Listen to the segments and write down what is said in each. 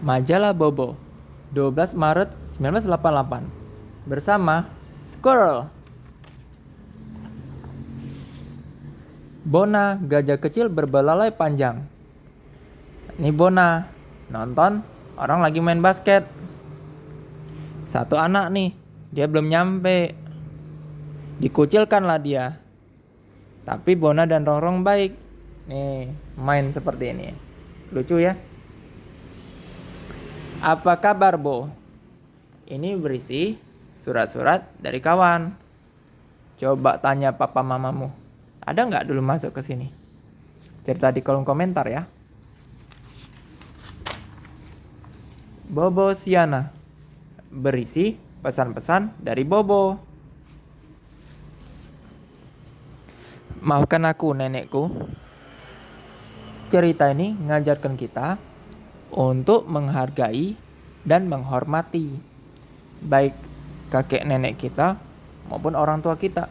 Majalah Bobo, 12 Maret 1988. Bersama Squirrel. Bona, gajah kecil berbelalai panjang. Ini Bona, nonton orang lagi main basket. Satu anak nih, dia belum nyampe. Dikucilkanlah dia. Tapi Bona dan Rongrong baik. Nih, main seperti ini. Lucu ya? Apa kabar, Bo? Ini berisi surat-surat dari kawan. Coba tanya papa mamamu. Ada nggak dulu masuk ke sini? Cerita di kolom komentar ya. Bobo Siana. Berisi pesan-pesan dari Bobo. Maafkan aku, nenekku. Cerita ini mengajarkan kita untuk menghargai dan menghormati baik kakek nenek kita maupun orang tua kita.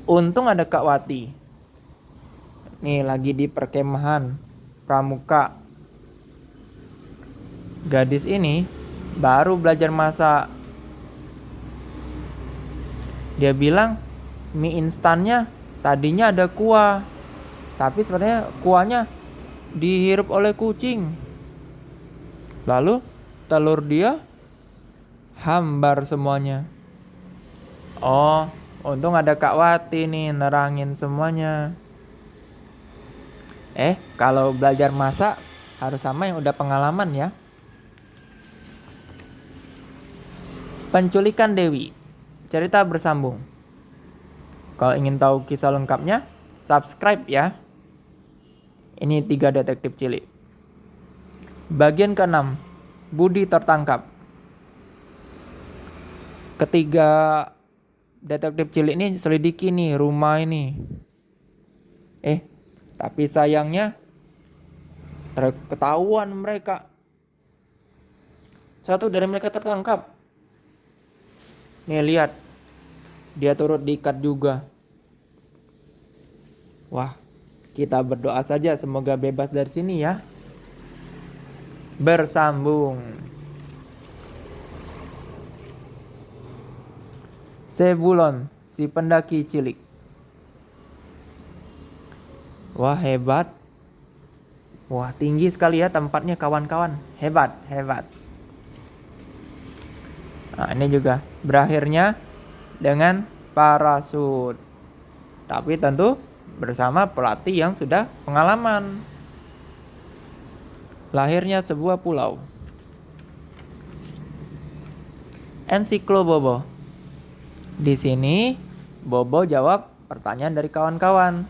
Untung ada Kak Wati. Nih lagi di perkemahan pramuka. Gadis ini baru belajar masak. Dia bilang mie instannya tadinya ada kuah, tapi sebenarnya kuahnya dihirup oleh kucing. Lalu telur dia hambar semuanya. Oh, untung ada Kak Wati nih nerangin semuanya. Kalau belajar masak harus sama yang udah pengalaman ya. Penculikan Dewi. Cerita bersambung. Kalau ingin tahu kisah lengkapnya, subscribe ya. Ini 3 detektif cilik. Bagian ke-6. Budi tertangkap. Ketiga detektif cilik ini selidiki nih rumah ini. Tapi sayangnya ketahuan mereka. Satu dari mereka tertangkap. Nih lihat, dia turut diikat juga. Wah, kita berdoa saja semoga bebas dari sini ya. Bersambung. Sebulon, si pendaki cilik. Wah, hebat. Wah, tinggi sekali ya tempatnya kawan-kawan. Hebat, hebat. Nah, ini juga berakhirnya dengan parasut. Tapi tentu bersama pelatih yang sudah pengalaman. Lahirnya sebuah pulau. Ensiklo Bobo. Di sini Bobo jawab pertanyaan dari kawan-kawan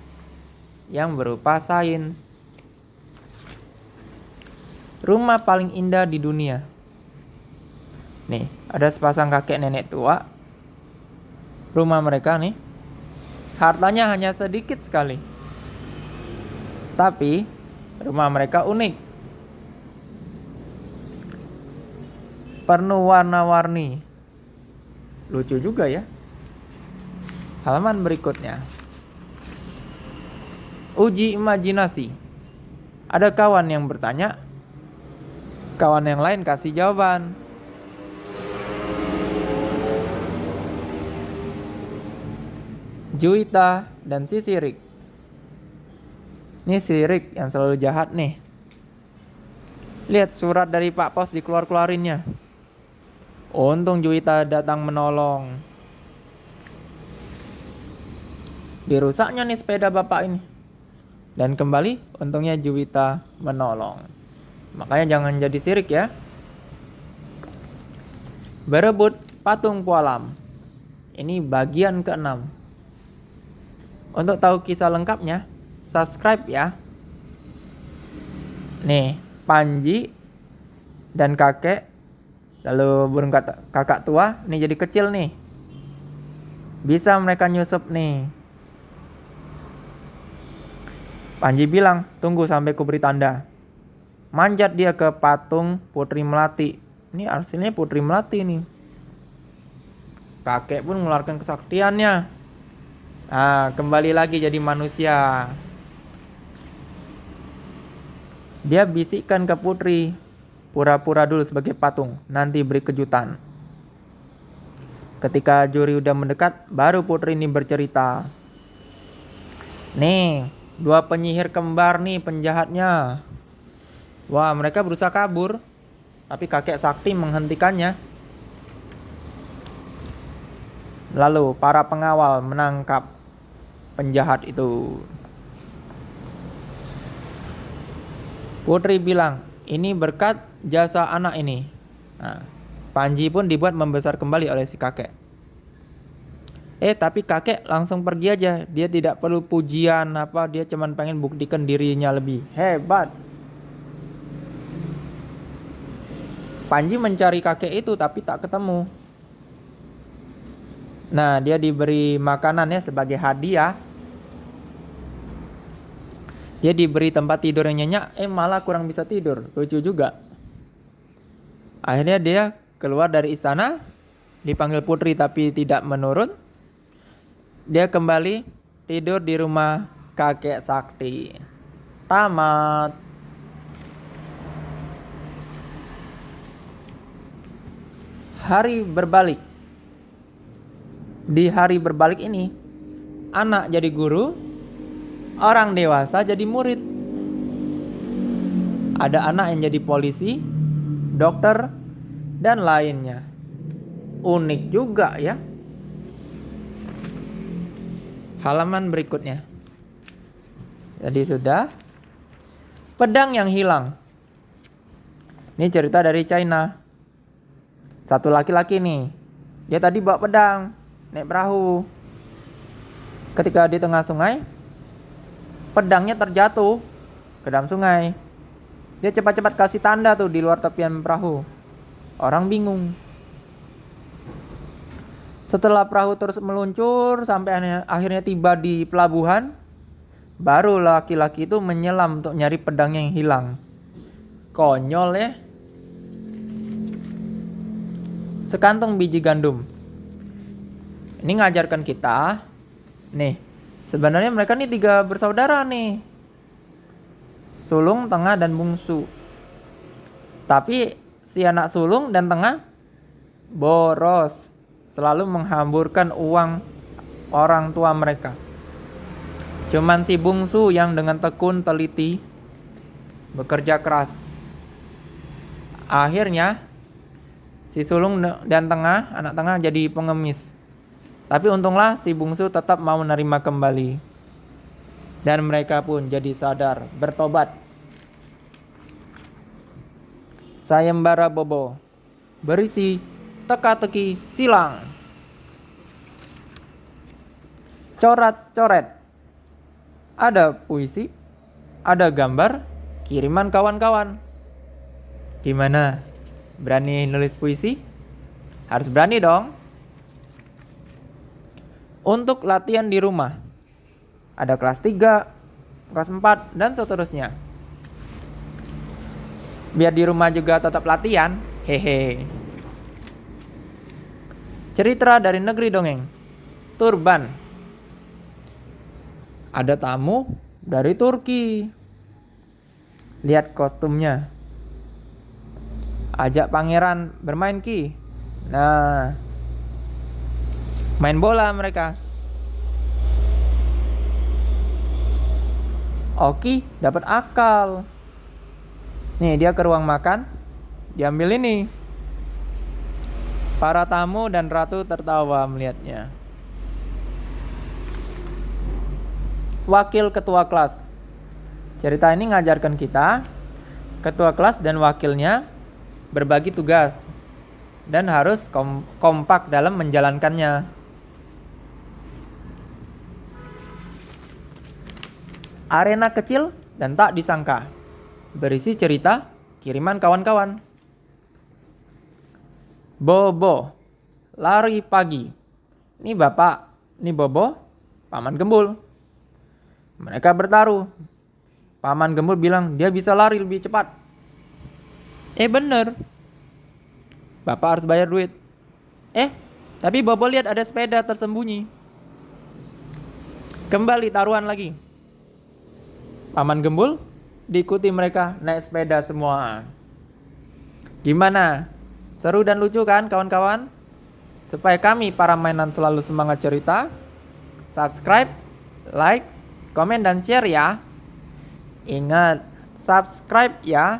yang berupa sains. Rumah paling indah di dunia. Nih, ada sepasang kakek nenek tua. Rumah mereka nih, hartanya hanya sedikit sekali. Tapi rumah mereka unik. Penuh warna-warni. Lucu juga ya. Halaman berikutnya. Uji imajinasi. Ada kawan yang bertanya, kawan yang lain kasih jawaban. Juwita dan si Sirik. Ini Sirik yang selalu jahat nih. Lihat surat dari Pak Pos dikeluar-keluarinnya. Untung Juwita datang menolong. Dirusaknya nih sepeda bapak ini. Dan kembali untungnya Juwita menolong. Makanya jangan jadi sirik ya. Berebut patung Pualam. Ini bagian ke-6. Untuk tahu kisah lengkapnya, subscribe ya. Nih, Panji dan kakek, lalu burung kakak tua, nih jadi kecil nih. Bisa mereka nyusup nih. Panji bilang, tunggu sampai ku beri tanda. Manjat dia ke patung Putri Melati. Ini hasilnya Putri Melati nih. Kakek pun mengeluarkan kesaktiannya. Kembali lagi jadi manusia. Dia bisikkan ke Putri, pura-pura dulu sebagai patung, nanti beri kejutan. Ketika juri udah mendekat, baru Putri ini bercerita. Nih, 2 penyihir kembar nih penjahatnya. Wah, mereka berusaha kabur, tapi kakek sakti menghentikannya. Lalu para pengawal menangkap penjahat itu. Putri bilang, ini berkat jasa anak ini. Nah, Panji pun dibuat membesar kembali oleh si kakek. Tapi kakek langsung pergi aja. Dia tidak perlu pujian apa, dia cuma pengen buktikan dirinya lebih hebat. Panji mencari kakek itu tapi tak ketemu. Nah, dia diberi makanan ya sebagai hadiah. Dia diberi tempat tidur yang nyenyak, malah kurang bisa tidur. Lucu juga. Akhirnya dia keluar dari istana, dipanggil Putri tapi tidak menurun. Dia kembali tidur di rumah kakek sakti. Tamat. Hari berbalik. Di hari berbalik ini, anak jadi guru, orang dewasa jadi murid. Ada anak yang jadi polisi, dokter, dan lainnya. Unik juga ya. Halaman berikutnya. Jadi sudah. Pedang yang hilang. Ini cerita dari China. Satu laki-laki nih. Dia tadi bawa pedang, naik perahu. Ketika di tengah sungai, pedangnya terjatuh ke dalam sungai. Dia cepat-cepat kasih tanda tuh di luar tepian perahu. Orang bingung. Setelah perahu terus meluncur sampai akhirnya tiba di pelabuhan, baru laki-laki itu menyelam untuk nyari pedangnya yang hilang. Konyol ya. Sekantong biji gandum. Ini ngajarkan kita, nih, sebenarnya mereka nih 3 bersaudara nih. Sulung, tengah, dan bungsu. Tapi si anak sulung dan tengah boros. Selalu menghamburkan uang orang tua mereka. Cuman si bungsu yang dengan tekun teliti bekerja keras. Akhirnya si sulung dan tengah, anak tengah jadi pengemis. Tapi untunglah si bungsu tetap mau menerima kembali. Dan mereka pun jadi sadar, bertobat. Sayembara Bobo berisi teka-teki silang. Coret-coret. Ada puisi, ada gambar, kiriman kawan-kawan. Gimana? Berani nulis puisi? Harus berani dong. Untuk latihan di rumah. Ada kelas 3, kelas 4, dan seterusnya. Biar di rumah juga tetap latihan. Hehe. Cerita dari negeri dongeng. Turban. Ada tamu dari Turki. Lihat kostumnya. Ajak pangeran bermain ki. Nah, main bola mereka. Oki dapat akal. Nih dia ke ruang makan, diambil ini. Para tamu dan ratu tertawa melihatnya. Wakil ketua kelas. Cerita ini ngajarkan kita, ketua kelas dan wakilnya berbagi tugas dan harus kompak dalam menjalankannya. Arena kecil dan tak disangka. Berisi cerita kiriman kawan-kawan. Bobo, lari pagi. Ini bapak, ini Bobo, paman Gembul. Mereka bertaruh. Paman Gembul bilang dia bisa lari lebih cepat. Bener. Bapak harus bayar duit. Tapi Bobo lihat ada sepeda tersembunyi. Kembali taruhan lagi. Paman Gembul diikuti mereka naik sepeda semua. Gimana? Seru dan lucu kan kawan-kawan? Supaya kami para mainan selalu semangat cerita, subscribe, like, komen dan share ya. Ingat, subscribe ya.